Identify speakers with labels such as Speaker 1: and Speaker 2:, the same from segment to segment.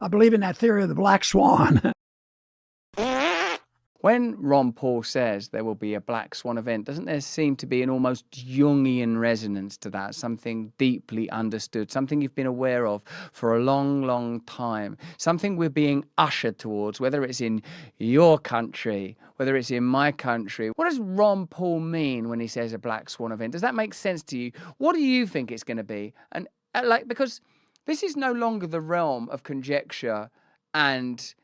Speaker 1: I believe in that theory of the Black Swan.
Speaker 2: When Ron Paul says there will be a Black Swan event, doesn't there seem to be an almost Jungian resonance to that? Something deeply understood, something you've been aware of for a long, long time, something we're being ushered towards, whether it's in your country, whether it's in my country. What does Ron Paul mean when he says a Black Swan event? Does that make sense to you? What do you think it's going to be? And because this is no longer the realm of conjecture and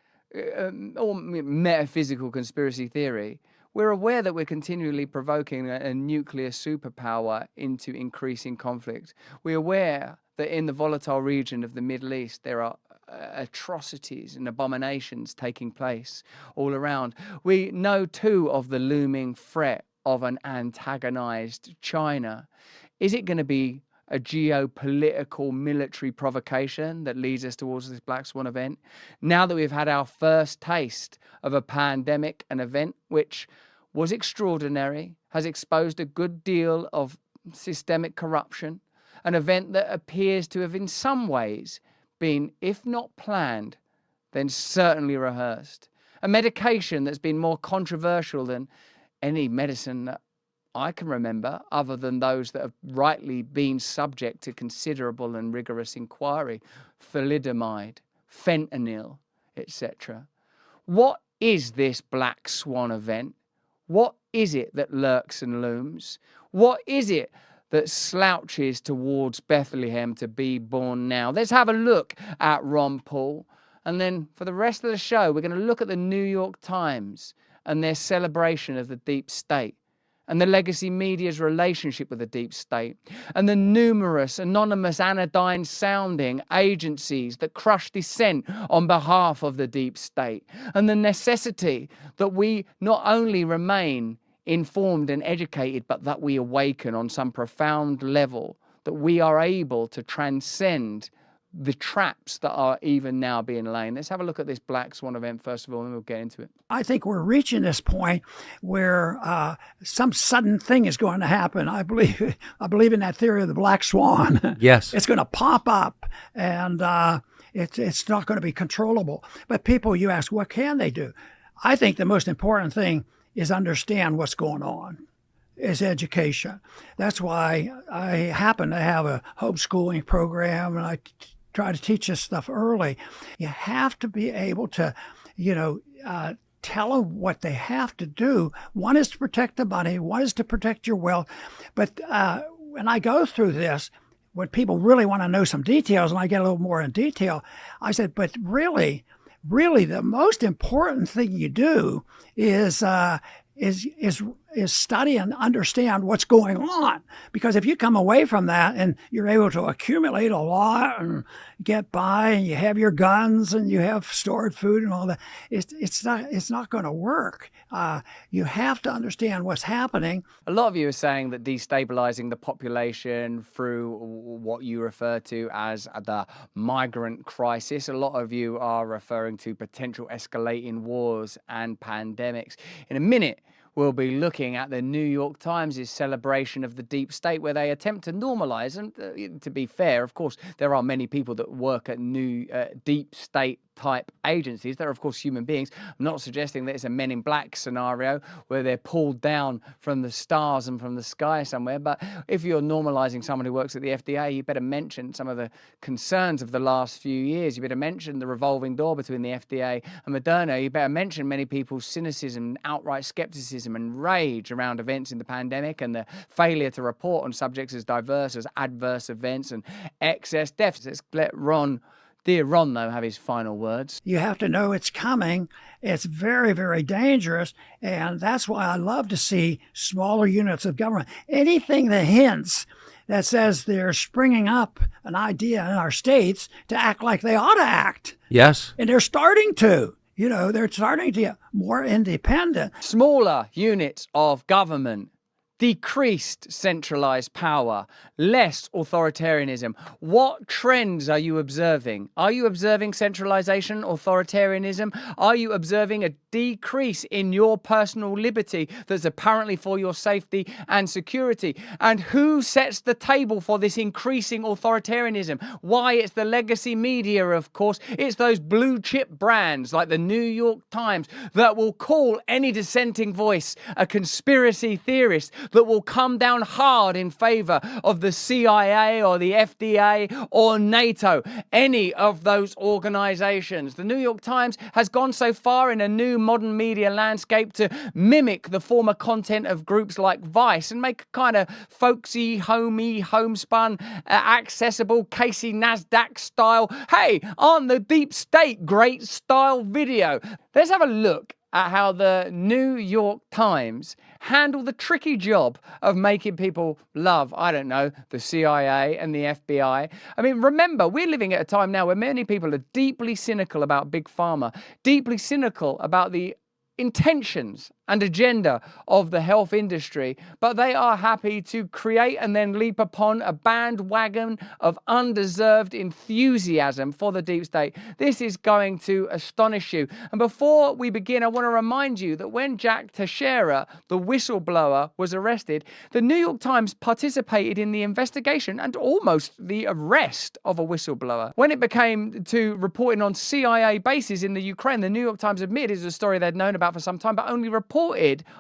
Speaker 2: or metaphysical conspiracy theory. We're aware that we're continually provoking a nuclear superpower into increasing conflict. We're aware that in the volatile region of the Middle East, there are atrocities and abominations taking place all around. We know too of the looming threat of an antagonized China. Is it going to be a geopolitical military provocation that leads us towards this Black Swan event? Now that we've had our first taste of a pandemic, an event which was extraordinary, has exposed a good deal of systemic corruption, an event that appears to have in some ways been, if not planned, then certainly rehearsed. A medication that's been more controversial than any medicine that I can remember, other than those that have rightly been subject to considerable and rigorous inquiry, thalidomide, fentanyl, etc. What is this Black Swan event? What is it that lurks and looms? What is it that slouches towards Bethlehem to be born now? Let's have a look at Ron Paul. And then for the rest of the show, we're going to look at the New York Times and their celebration of the deep state, and the legacy media's relationship with the deep state, and the numerous anonymous anodyne-sounding agencies that crush dissent on behalf of the deep state, and the necessity that we not only remain informed and educated, but that we awaken on some profound level, that we are able to transcend the traps that are even now being laid. Let's have a look at this Black Swan event first of all, and then we'll get into it.
Speaker 1: I think we're reaching this point where some sudden thing is going to happen. I believe in that theory of the Black Swan.
Speaker 3: Yes.
Speaker 1: It's going to pop up, and it's not going to be controllable. But people, you ask, what can they do? I think the most important thing is understand what's going on, is education. That's why I happen to have a homeschooling program, and I try to teach this stuff early. You have to be able to, tell them what they have to do. One is to protect the money, one is to protect your wealth. But when I go through this, when people really want to know some details, and I get a little more in detail, I said, but really the most important thing you do is study and understand what's going on. Because if you come away from that and you're able to accumulate a lot and get by, and you have your guns and you have stored food and all that, it's not going to work. You have to understand what's happening.
Speaker 2: A lot of you are saying that destabilizing the population through what you refer to as the migrant crisis. A lot of you are referring to potential escalating wars and pandemics. In a minute, we'll be looking at the New York Times' celebration of the deep state, where they attempt to normalize. And to be fair, of course, there are many people that work at new deep state type agencies. They're, of course, human beings. I'm not suggesting that it's a Men in Black scenario where they're pulled down from the stars and from the sky somewhere. But if you're normalizing someone who works at the FDA, you better mention some of the concerns of the last few years. You better mention the revolving door between the FDA and Moderna. You better mention many people's cynicism, outright skepticism and rage around events in the pandemic, and the failure to report on subjects as diverse as adverse events and excess deaths. Let's let Dear Ron, though, have his final words.
Speaker 1: You have to know it's coming. It's very, very dangerous. And that's why I love to see smaller units of government. Anything that hints, that says they're springing up an idea in our states to act like they ought to act.
Speaker 3: Yes.
Speaker 1: And they're starting to. They're starting to get more independent.
Speaker 2: Smaller units of government decreased centralized power, less authoritarianism. What trends are you observing? Are you observing centralization, authoritarianism? Are you observing a decrease in your personal liberty that's apparently for your safety and security? And who sets the table for this increasing authoritarianism? Why? It's the legacy media, of course. It's those blue chip brands like the New York Times that will call any dissenting voice a conspiracy theorist, that will come down hard in favor of the CIA or the FDA or NATO, any of those organizations. The New York Times has gone so far in a new modern media landscape to mimic the former content of groups like Vice and make a kind of folksy, homespun, accessible Casey Nasdaq style, hey, aren't the deep state great style video. Let's have a look at how the New York Times handle the tricky job of making people love, I don't know, the CIA and the FBI. I mean, remember, we're living at a time now where many people are deeply cynical about Big Pharma, deeply cynical about the intentions and agenda of the health industry, but they are happy to create and then leap upon a bandwagon of undeserved enthusiasm for the deep state. This is going to astonish you. And before we begin, I want to remind you that when Jack Teixeira, the whistleblower, was arrested, the New York Times participated in the investigation and almost the arrest of a whistleblower. When it became to reporting on CIA bases in the Ukraine, the New York Times admitted it was a story they'd known about for some time, but only reported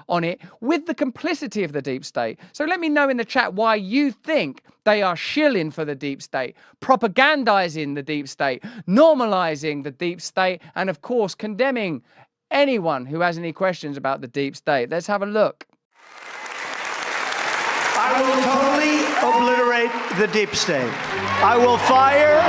Speaker 2: on it with the complicity of the deep state. So let me know in the chat why you think they are shilling for the deep state, propagandizing the deep state, normalizing the deep state, and of course condemning anyone who has any questions about the deep state. Let's have a look.
Speaker 3: I will totally obliterate the deep state. I will fire.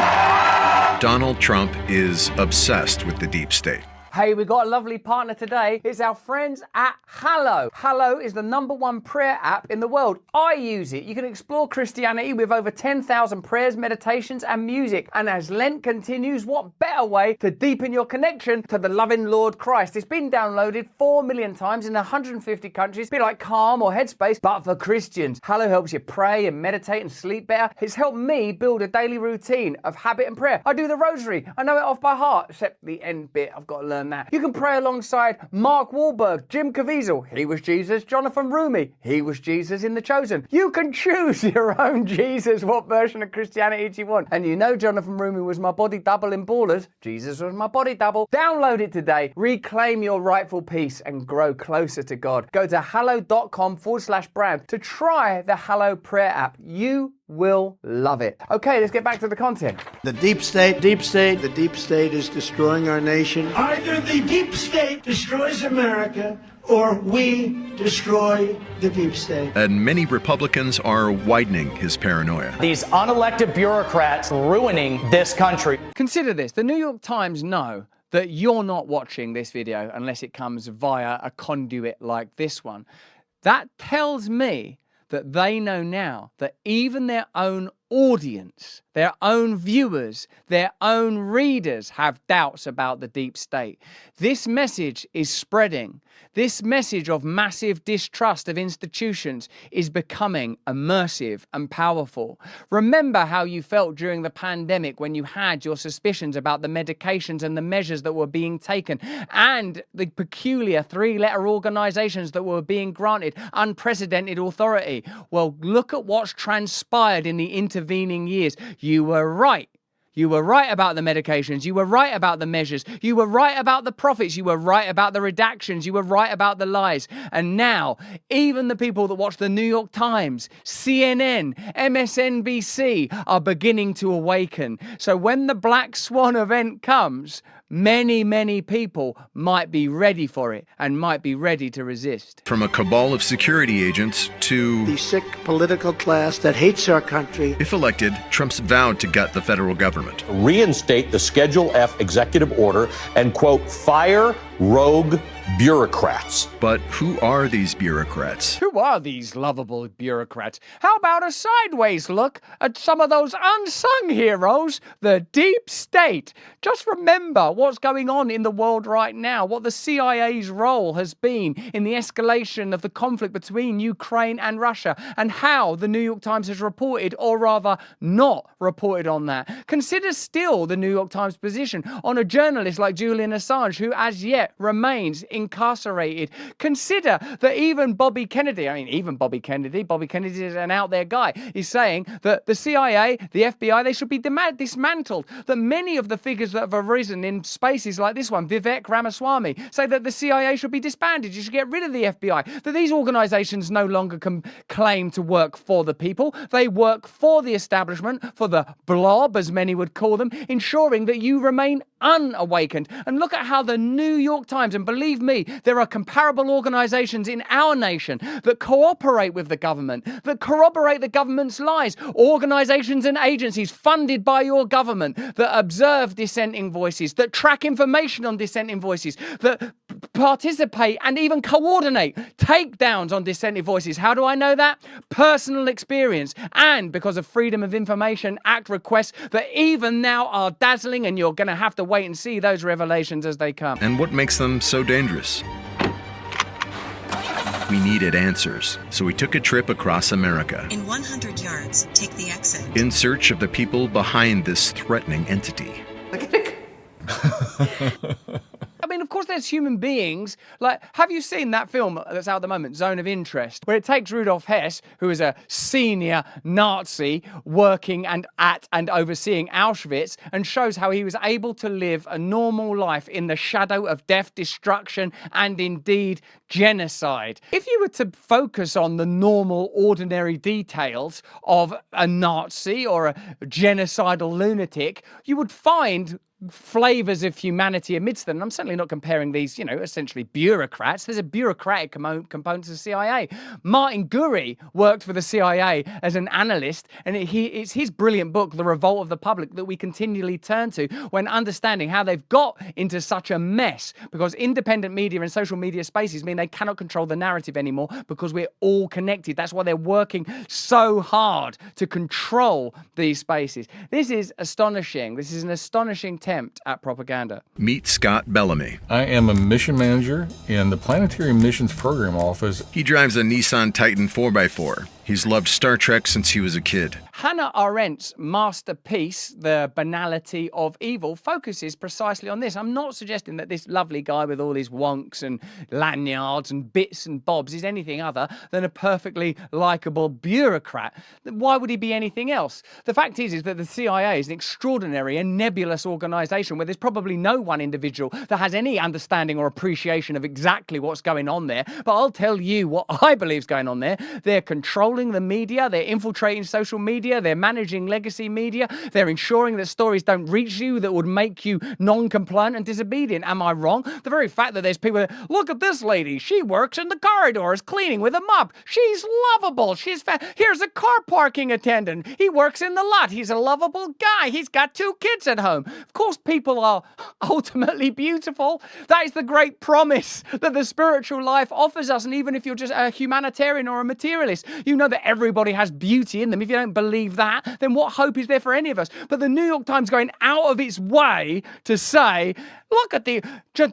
Speaker 4: Donald Trump is obsessed with the deep state.
Speaker 2: Hey, we've got a lovely partner today. It's our friends at Hallow. Hallow is the #1 prayer app in the world. I use it. You can explore Christianity with over 10,000 prayers, meditations, and music. And as Lent continues, what better way to deepen your connection to the loving Lord Christ? It's been downloaded 4 million times in 150 countries. Be like Calm or Headspace, but for Christians. Hallow helps you pray and meditate and sleep better. It's helped me build a daily routine of habit and prayer. I do the rosary. I know it off by heart, except the end bit. I've got to learn that. You can pray alongside Mark Wahlberg, Jim Caviezel, he was Jesus, Jonathan Rumi, he was Jesus in The Chosen. You can choose your own Jesus, what version of Christianity do you want? And you know Jonathan Rumi was my body double in Ballers, Jesus was my body double. Download it today, reclaim your rightful peace and grow closer to God. Go to hallow.com/brand to try the Hallow prayer app. You will love it. Okay, let's get back to the content.
Speaker 3: The deep state, the deep state is destroying our nation.
Speaker 5: Either the deep state destroys America or we destroy the deep state.
Speaker 4: And many Republicans are widening his paranoia.
Speaker 6: These unelected bureaucrats ruining this country.
Speaker 2: Consider this. The New York Times know that you're not watching this video unless it comes via a conduit like this one. That tells me that they know now that even their own audience, their own viewers, their own readers have doubts about the deep state. This message is spreading. This message of massive distrust of institutions is becoming immersive and powerful. Remember how you felt during the pandemic when you had your suspicions about the medications and the measures that were being taken and the peculiar 3-letter organizations that were being granted unprecedented authority. Well, look at what's transpired in the intervening years. You were right. You were right about the medications. You were right about the measures. You were right about the profits. You were right about the redactions. You were right about the lies. And now, even the people that watch the New York Times, CNN, MSNBC are beginning to awaken. So when the Black Swan event comes, many people might be ready for it and might be ready to resist.
Speaker 4: From a cabal of security agents to
Speaker 3: The sick political class that hates our country.
Speaker 4: if elected, Trump's vowed to gut the federal government.
Speaker 7: Reinstate the Schedule F executive order and, quote, fire rogue bureaucrats.
Speaker 4: But who are these bureaucrats?
Speaker 2: Who are these lovable bureaucrats? How about a sideways look at some of those unsung heroes, the deep state? Just remember what's going on in the world right now, what the CIA's role has been in the escalation of the conflict between Ukraine and Russia, and how the New York Times has reported, or rather not reported on that. Consider still the New York Times position on a journalist like Julian Assange, who as yet remains incarcerated. Consider that even Bobby Kennedy is an out there guy, is saying that the CIA, the FBI, they should be dismantled. That many of the figures that have arisen in spaces like this one, Vivek Ramaswamy, say that the CIA should be disbanded. You should get rid of the FBI. That these organizations no longer can claim to work for the people. They work for the establishment, for the blob, as many would call them, ensuring that you remain unawakened. And look at how the New York Times, and believe me, there are comparable organizations in our nation that cooperate with the government, that corroborate the government's lies, organizations and agencies funded by your government that observe dissenting voices, that track information on dissenting voices, that participate and even coordinate takedowns on dissenting voices. How do I know that? Personal experience, and because of Freedom of Information Act requests that even now are dazzling, and you're going to have to wait and see those revelations as they come.
Speaker 4: And what makes them so dangerous? We needed answers, so we took a trip across America.
Speaker 8: In 100 yards, take the exit.
Speaker 4: In search of the people behind this threatening entity.
Speaker 2: I mean, of course, there's human beings. Like, have you seen that film that's out at the moment, Zone of Interest, where it takes Rudolf Hess, who is a senior Nazi working at and overseeing Auschwitz, and shows how he was able to live a normal life in the shadow of death, destruction, and indeed genocide. If you were to focus on the normal, ordinary details of a Nazi or a genocidal lunatic, you would find flavors of humanity amidst them. And I'm certainly not comparing these, essentially bureaucrats. There's a bureaucratic component to the CIA. Martin Gurry worked for the CIA as an analyst, and it's his brilliant book, The Revolt of the Public, that we continually turn to when understanding how they've got into such a mess, because independent media and social media spaces mean they cannot control the narrative anymore because we're all connected. That's why they're working so hard to control these spaces. This is astonishing. This is an astonishing attempt at propaganda.
Speaker 4: Meet Scott Bellamy.
Speaker 9: I am a mission manager in the Planetary Missions Program Office.
Speaker 4: He drives a Nissan Titan 4x4. He's loved Star Trek since he was a kid.
Speaker 2: Hannah Arendt's masterpiece, The Banality of Evil, focuses precisely on this. I'm not suggesting that this lovely guy with all his wonks and lanyards and bits and bobs is anything other than a perfectly likeable bureaucrat. Why would he be anything else? The fact is that the CIA is an extraordinary and nebulous organization where there's probably no one individual that has any understanding or appreciation of exactly what's going on there. But I'll tell you what I believe is going on there. They're controlling the media, they're infiltrating social media, they're managing legacy media, they're ensuring that stories don't reach you that would make you non-compliant and disobedient. Am I wrong? The very fact that there's people that, look at this lady, she works in the corridors cleaning with a mop, she's lovable, here's a car parking attendant, he works in the lot, he's a lovable guy, he's got 2 kids at home. Of course people are ultimately beautiful. That is the great promise that the spiritual life offers us, and even if you're just a humanitarian or a materialist, you know that everybody has beauty in them. If you don't believe that, then what hope is there for any of us? But the New York Times going out of its way to say, look at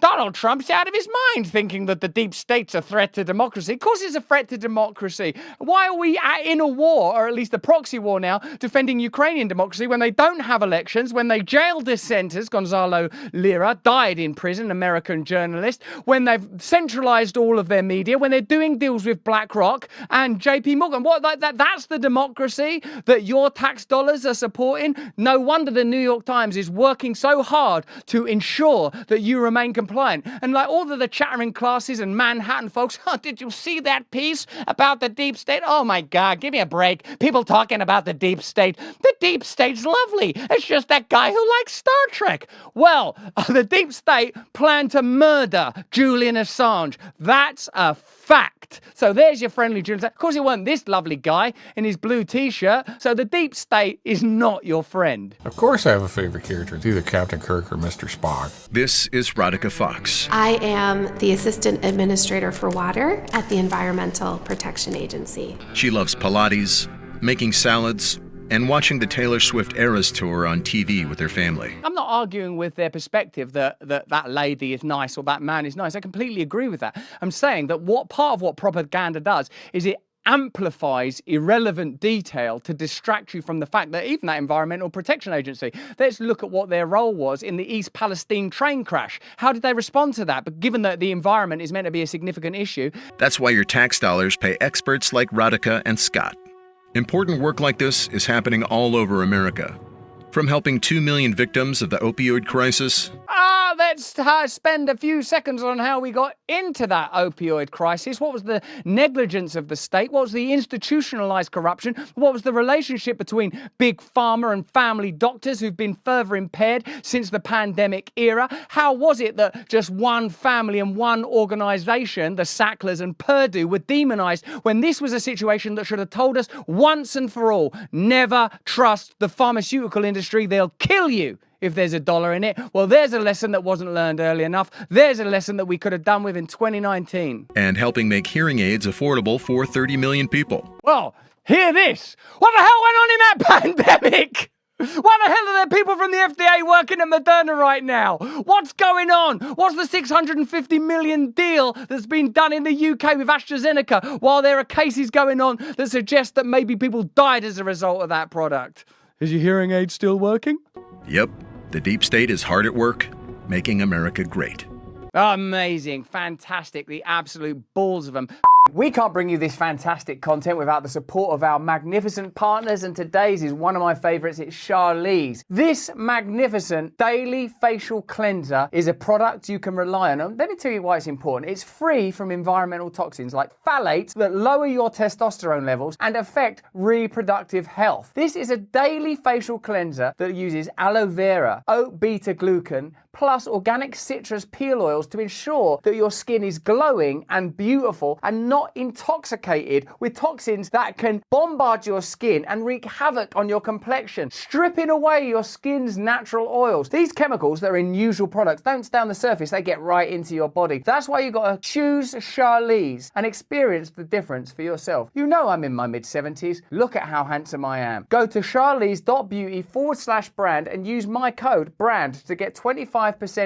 Speaker 2: Donald Trump's out of his mind thinking that the deep state's a threat to democracy. Of course it's a threat to democracy. Why are we in a war, or at least a proxy war now, defending Ukrainian democracy when they don't have elections, when they jail dissenters, Gonzalo Lira died in prison, American journalist, when they've centralized all of their media, when they're doing deals with BlackRock and JP Morgan? That's the democracy that your tax dollars are supporting? No wonder the New York Times is working so hard to ensure that you remain compliant. And like all of the chattering classes and Manhattan folks, did you see that piece about the deep state? Oh my God, give me a break. People talking about the deep state. The deep state's lovely. It's just that guy who likes Star Trek. Well, the deep state planned to murder Julian Assange. That's a fact. So there's your friendly Julian. Of course, it wasn't this lovely guy in his blue t-shirt. So the deep state is not your friend.
Speaker 9: Of course I have a favorite character. It's either Captain Kirk or Mr. Spock.
Speaker 4: This is Radhika Fox.
Speaker 7: I am the Assistant Administrator for Water at the Environmental Protection Agency.
Speaker 4: She loves Pilates, making salads, and watching the Taylor Swift Eras Tour on TV with her family.
Speaker 2: I'm not arguing with their perspective that lady is nice or that man is nice. I completely agree with that. I'm saying that what part of what propaganda does is it amplifies irrelevant detail to distract you from the fact that even that Environmental Protection Agency, let's look at what their role was in the East Palestine train crash. How did they respond to that? But given that the environment is meant to be a significant issue.
Speaker 4: That's why your tax dollars pay experts like Radhika and Scott. Important work like this is happening all over America. From helping 2 million victims of the opioid crisis.
Speaker 2: Let's spend a few seconds on how we got into that opioid crisis. What was the negligence of the state? What was the institutionalized corruption? What was the relationship between big pharma and family doctors who've been further impaired since the pandemic era? How was it that just one family and one organization, the Sacklers and Purdue, were demonized when this was a situation that should have told us once and for all, never trust the pharmaceutical industry, they'll kill you if there's a dollar in it. Well, there's a lesson that wasn't learned early enough. There's a lesson that we could have done with in 2019.
Speaker 4: And helping make hearing aids affordable for 30 million people.
Speaker 2: Well, hear this. What the hell went on in that pandemic? Why the hell are there people from the FDA working at Moderna right now? What's going on? What's the 650 million deal that's been done in the UK with AstraZeneca while there are cases going on that suggest that maybe people died as a result of that product? Is your hearing aid still working?
Speaker 4: Yep. The deep state is hard at work, making America great.
Speaker 2: Amazing, fantastic, the absolute balls of them. We can't bring you this fantastic content without the support of our magnificent partners, and today's is one of my favorites. It's Charlize. This magnificent daily facial cleanser is a product you can rely on. And let me tell you why it's important. It's free from environmental toxins like phthalates that lower your testosterone levels and affect reproductive health. This is a daily facial cleanser that uses aloe vera, oat beta glucan, plus organic citrus peel oils to ensure that your skin is glowing and beautiful and not intoxicated with toxins that can bombard your skin and wreak havoc on your complexion, stripping away your skin's natural oils. These chemicals that are in usual products don't stay on the surface, they get right into your body. That's why you've got to choose Charlize and experience the difference for yourself. You know I'm in my mid-70s. Look at how handsome I am. Go to charlize.beauty/brand and use my code BRAND to get 25%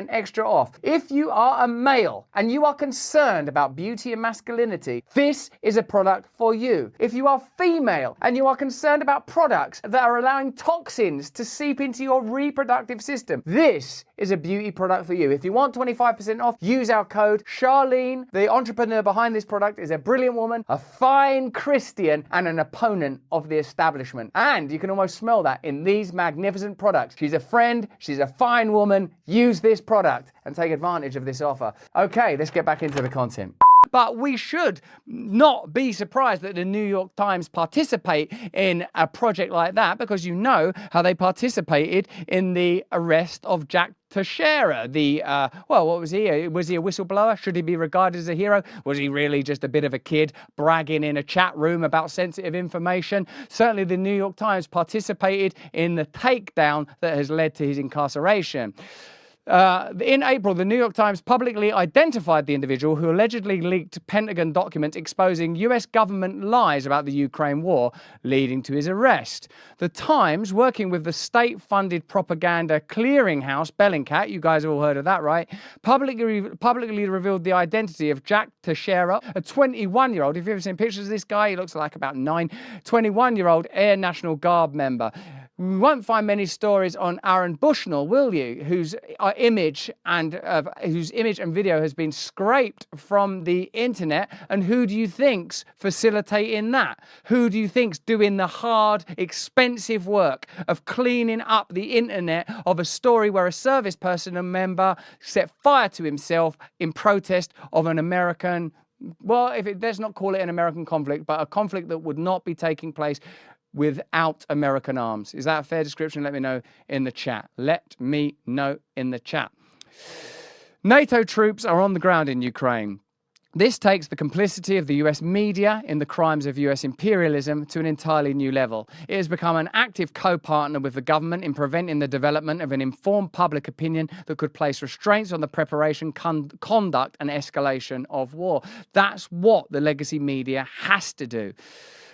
Speaker 2: extra off. If you are a male and you are concerned about beauty and masculinity, this is a product for you. If you are female and you are concerned about products that are allowing toxins to seep into your reproductive system, this is a beauty product for you. If you want 25% off, use our code. Charlene, the entrepreneur behind this product, is a brilliant woman, a fine Christian, and an opponent of the establishment. And you can almost smell that in these magnificent products. She's a friend, she's a fine woman. Use this product and take advantage of this offer. Okay, let's get back into the content. But we should not be surprised that the New York Times participate in a project like that, because you know how they participated in the arrest of Jack Teixeira. What was he? Was he a whistleblower? Should he be regarded as a hero? Was he really just a bit of a kid bragging in a chat room about sensitive information? Certainly the New York Times participated in the takedown that has led to his incarceration. In April, the New York Times publicly identified the individual who allegedly leaked Pentagon documents exposing US government lies about the Ukraine war, leading to his arrest. The Times, working with the state-funded propaganda clearinghouse Bellingcat, you guys have all heard of that, right? Publicly revealed the identity of Jack Teixeira, a 21-year-old. If you've ever seen pictures of this guy, he looks like about 21-year-old Air National Guard member. We won't find many stories on Aaron Bushnell, will you? Whose image and video has been scraped from the internet. And who do you think's facilitating that? Who do you think's doing the hard, expensive work of cleaning up the internet of a story where a service personnel member set fire to himself in protest of an American, let's not call it an American conflict, but a conflict that would not be taking place without American arms. Is that a fair description? Let me know in the chat. Let me know in the chat. NATO troops are on the ground in Ukraine. This takes the complicity of the US media in the crimes of US imperialism to an entirely new level. It has become an active co-partner with the government in preventing the development of an informed public opinion that could place restraints on the preparation, conduct and escalation of war. That's what the legacy media has to do.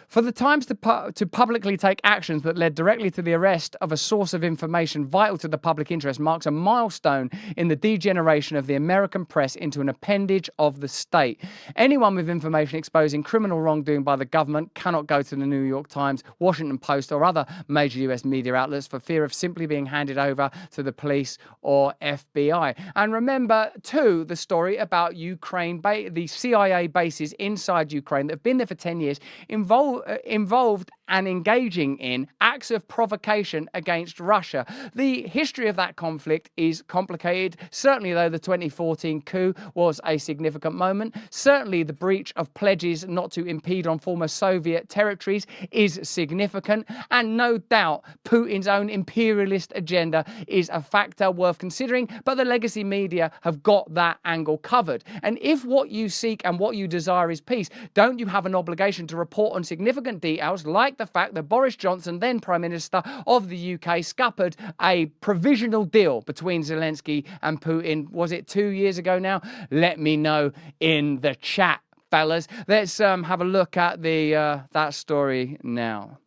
Speaker 2: For the Times to publicly take actions that led directly to the arrest of a source of information vital to the public interest marks a milestone in the degeneration of the American press into an appendage of the state. Anyone with information exposing criminal wrongdoing by the government cannot go to the New York Times, Washington Post, or other major US media outlets for fear of simply being handed over to the police or FBI. And remember, too, the story about Ukraine, the CIA bases inside Ukraine that have been there for 10 years, involved and engaging in acts of provocation against Russia. The history of that conflict is complicated. Certainly, though, the 2014 coup was a significant moment. Certainly, the breach of pledges not to impede on former Soviet territories is significant. And no doubt, Putin's own imperialist agenda is a factor worth considering, but the legacy media have got that angle covered. And if what you seek and what you desire is peace, don't you have an obligation to report on significant details like the fact that Boris Johnson, then Prime Minister of the UK, scuppered a provisional deal between Zelensky and Putin. Was it 2 years ago now? Let me know in the chat, fellas. Let's have a look at that story now.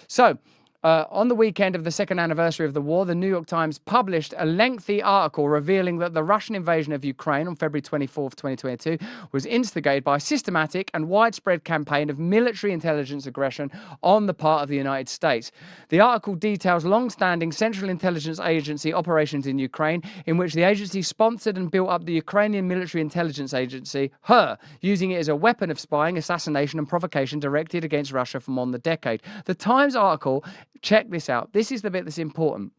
Speaker 2: So, on the weekend of the second anniversary of the war, the New York Times published a lengthy article revealing that the Russian invasion of Ukraine on February 24th, 2022 was instigated by a systematic and widespread campaign of military intelligence aggression on the part of the United States. The article details long-standing Central Intelligence Agency operations in Ukraine, in which the agency sponsored and built up the Ukrainian Military Intelligence Agency, HER, using it as a weapon of spying, assassination and provocation directed against Russia for more than a decade. The Times article, check this out, this is the bit that's important,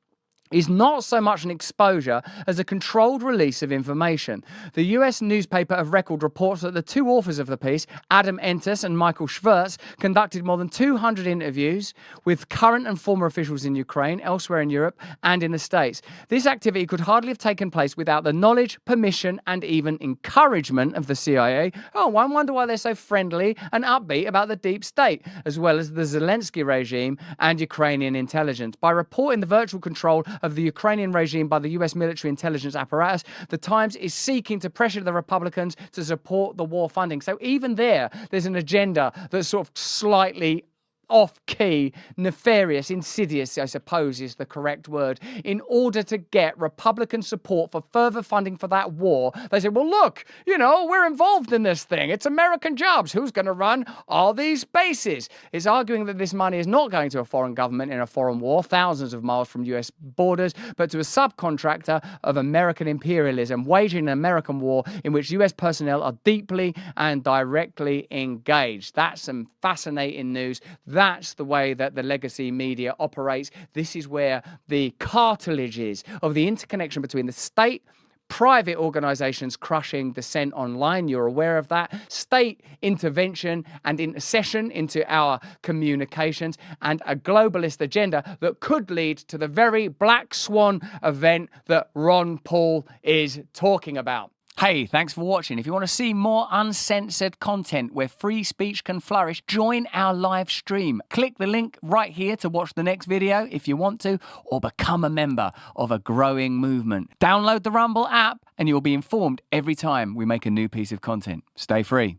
Speaker 2: is not so much an exposure as a controlled release of information. The US newspaper of record reports that the two authors of the piece, Adam Entus and Michael Schwertz, conducted more than 200 interviews with current and former officials in Ukraine, elsewhere in Europe, and in the States. This activity could hardly have taken place without the knowledge, permission, and even encouragement of the CIA. Oh, I wonder why they're so friendly and upbeat about the deep state, as well as the Zelensky regime and Ukrainian intelligence. By reporting the virtual control of the Ukrainian regime by the US military intelligence apparatus, the Times is seeking to pressure the Republicans to support the war funding. So even there's an agenda that's sort of slightly off-key, nefarious, insidious, I suppose is the correct word, in order to get Republican support for further funding for that war. They say, well, look, we're involved in this thing. It's American jobs. Who's going to run all these bases? It's arguing that this money is not going to a foreign government in a foreign war, thousands of miles from US borders, but to a subcontractor of American imperialism, waging an American war in which US personnel are deeply and directly engaged. That's some fascinating news. That's the way that the legacy media operates. This is where the cartilages of the interconnection between the state, private organizations crushing dissent online, you're aware of that, state intervention and intercession into our communications, and a globalist agenda that could lead to the very Black Swan event that Ron Paul is talking about. Hey, thanks for watching. If you want to see more uncensored content where free speech can flourish, join our live stream. Click the link right here to watch the next video if you want to, or become a member of a growing movement. Download the Rumble app and you'll be informed every time we make a new piece of content. Stay free.